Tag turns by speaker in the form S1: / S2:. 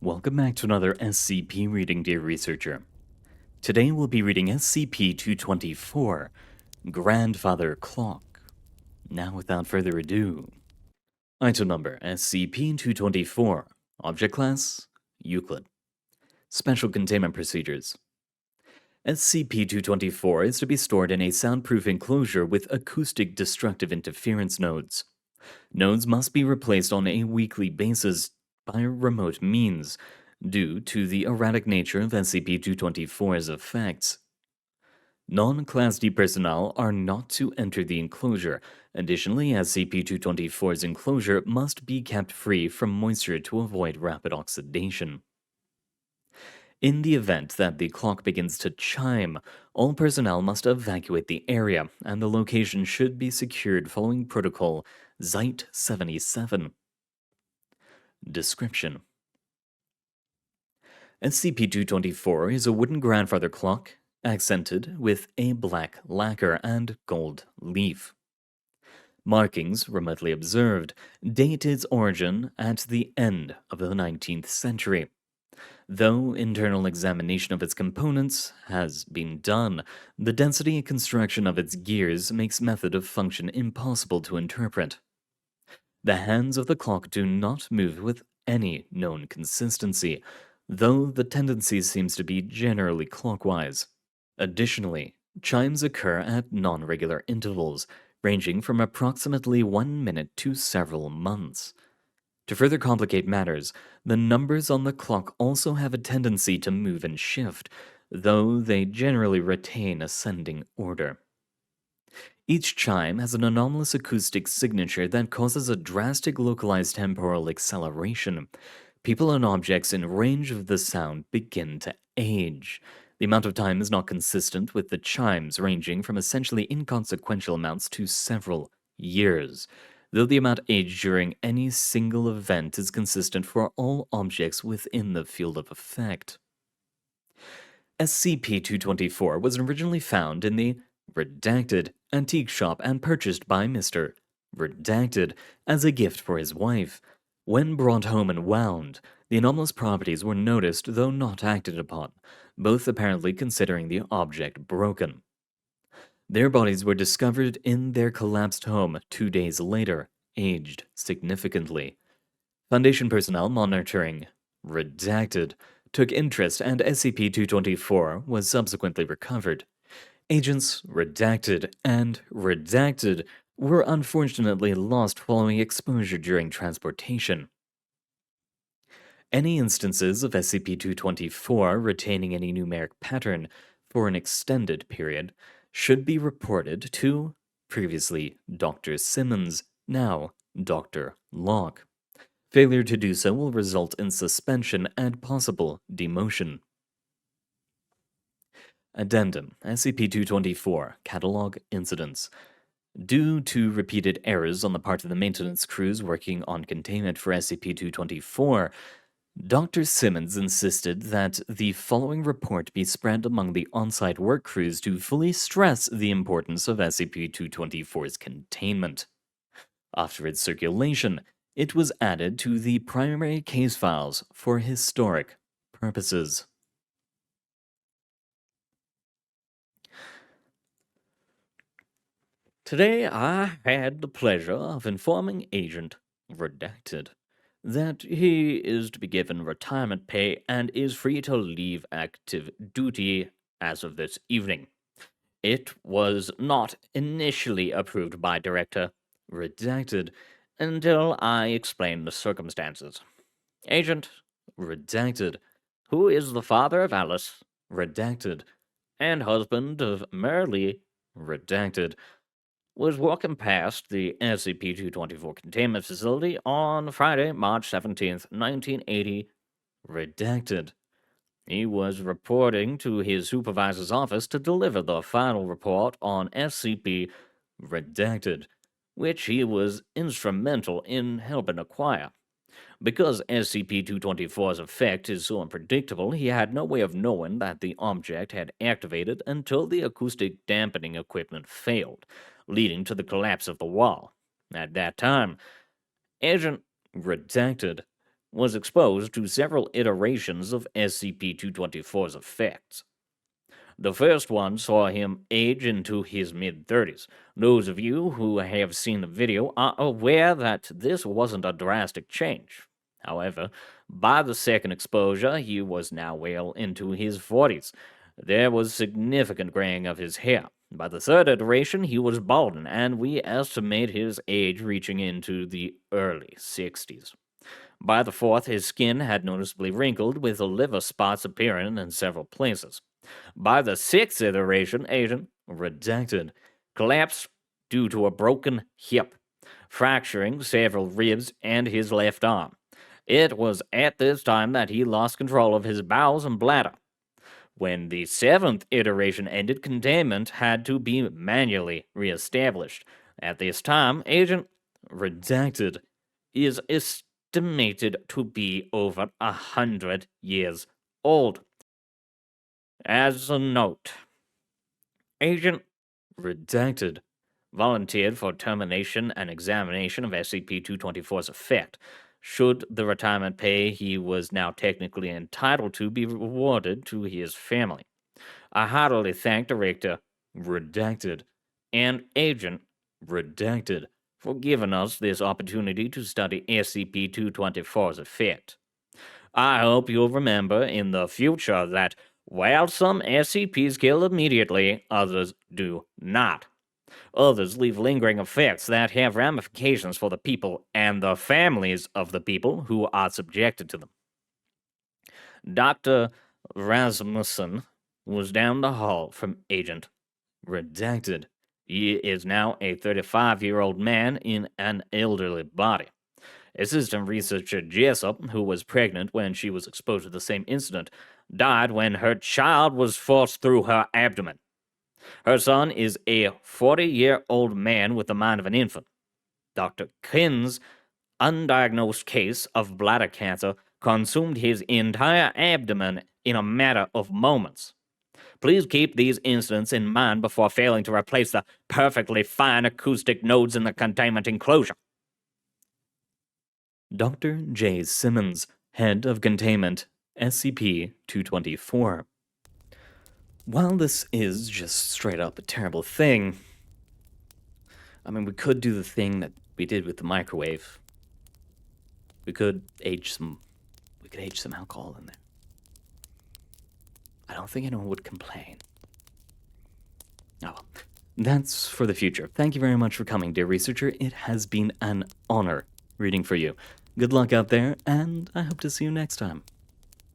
S1: Welcome back to another SCP reading, dear researcher. Today we'll be reading SCP-224, Grandfather Clock. Now without further ado. Item number SCP-224, Object Class, Euclid. Special Containment Procedures. SCP-224 is to be stored in a soundproof enclosure with acoustic destructive interference nodes. Nodes must be replaced on a weekly basis by remote means, due to the erratic nature of SCP-224's effects. Non-Class D personnel are not to enter the enclosure. Additionally, SCP-224's enclosure must be kept free from moisture to avoid rapid oxidation. In the event that the clock begins to chime, all personnel must evacuate the area, and the location should be secured following Protocol Site-77. Description: SCP-224 is a wooden grandfather clock, accented with a black lacquer and gold leaf. Markings, remotely observed, date its origin at the end of the 19th century. Though internal examination of its components has been done, the density and construction of its gears makes method of function impossible to interpret. The hands of the clock do not move with any known consistency, though the tendency seems to be generally clockwise. Additionally, chimes occur at non-regular intervals, ranging from approximately 1 minute to several months. To further complicate matters, the numbers on the clock also have a tendency to move and shift, though they generally retain ascending order. Each chime has an anomalous acoustic signature that causes a drastic localized temporal acceleration. People and objects in range of the sound begin to age. The amount of time is not consistent, with the chimes ranging from essentially inconsequential amounts to several years, though the amount aged during any single event is consistent for all objects within the field of effect. SCP-224 was originally found in the Redacted antique shop and purchased by Mr. Redacted as a gift for his wife. When brought home and wound, the anomalous properties were noticed though not acted upon, both apparently considering the object broken. Their bodies were discovered in their collapsed home 2 days later, aged significantly. Foundation personnel monitoring Redacted took interest, and SCP-224 was subsequently recovered. Agents Redacted and Redacted were unfortunately lost following exposure during transportation. Any instances of SCP-224 retaining any numeric pattern for an extended period should be reported to previously Dr. Simmons, now Dr. Locke. Failure to do so will result in suspension and possible demotion. Addendum: SCP-224 Catalog Incidents. Due to repeated errors on the part of the maintenance crews working on containment for SCP-224, Dr. Simmons insisted that the following report be spread among the on-site work crews to fully stress the importance of SCP-224's containment. After its circulation, it was added to the primary case files for historic purposes. Today I had the pleasure of informing Agent Redacted that he is to be given retirement pay and is free to leave active duty as of this evening. It was not initially approved by Director Redacted until I explained the circumstances. Agent Redacted, who is the father of Alice Redacted and husband of Merle Redacted, was walking past the SCP-224 containment facility on Friday, March 17th, 1980, Redacted. He was reporting to his supervisor's office to deliver the final report on SCP Redacted, which he was instrumental in helping acquire. Because SCP-224's effect is so unpredictable, he had no way of knowing that the object had activated until the acoustic dampening equipment failed, leading to the collapse of the wall. At that time, Agent Redacted was exposed to several iterations of SCP-224's effects. The first one saw him age into his mid-30s. Those of you who have seen the video are aware that this wasn't a drastic change. However, by the second exposure, he was now well into his 40s. There was significant graying of his hair. By the third iteration, he was balding, and we estimate his age reaching into the early 60s. By the fourth, his skin had noticeably wrinkled, with liver spots appearing in several places. By the sixth iteration, Agent Redacted collapsed due to a broken hip, fracturing several ribs and his left arm. It was at this time that he lost control of his bowels and bladder. When the seventh iteration ended, containment had to be manually reestablished. At this time, Agent Redacted is estimated to be over 100 years old. As a note, Agent Redacted volunteered for termination and examination of SCP-224's effect. Should the retirement pay he was now technically entitled to be awarded to his family. I heartily thank Director Redacted and Agent Redacted for giving us this opportunity to study SCP-224's effect. I hope you'll remember in the future that while some SCPs kill immediately, others do not. Others leave lingering effects that have ramifications for the people and the families of the people who are subjected to them. Dr. Rasmussen was down the hall from Agent Redacted. He is now a 35-year-old man in an elderly body. Assistant researcher Jessup, who was pregnant when she was exposed to the same incident, died when her child was forced through her abdomen. Her son is a 40-year-old man with the mind of an infant. Dr. Kinn's undiagnosed case of bladder cancer consumed his entire abdomen in a matter of moments. Please keep these incidents in mind before failing to replace the perfectly fine acoustic nodes in the containment enclosure. Dr. J. Simmons, Head of Containment, SCP-224. While this is just straight up a terrible thing, I mean, we could do the thing that we did with the microwave. We could age some alcohol in there. I don't think anyone would complain. Oh well, that's for the future. Thank you very much for coming, dear researcher. It has been an honor reading for you. Good luck out there, and I hope to see you next time.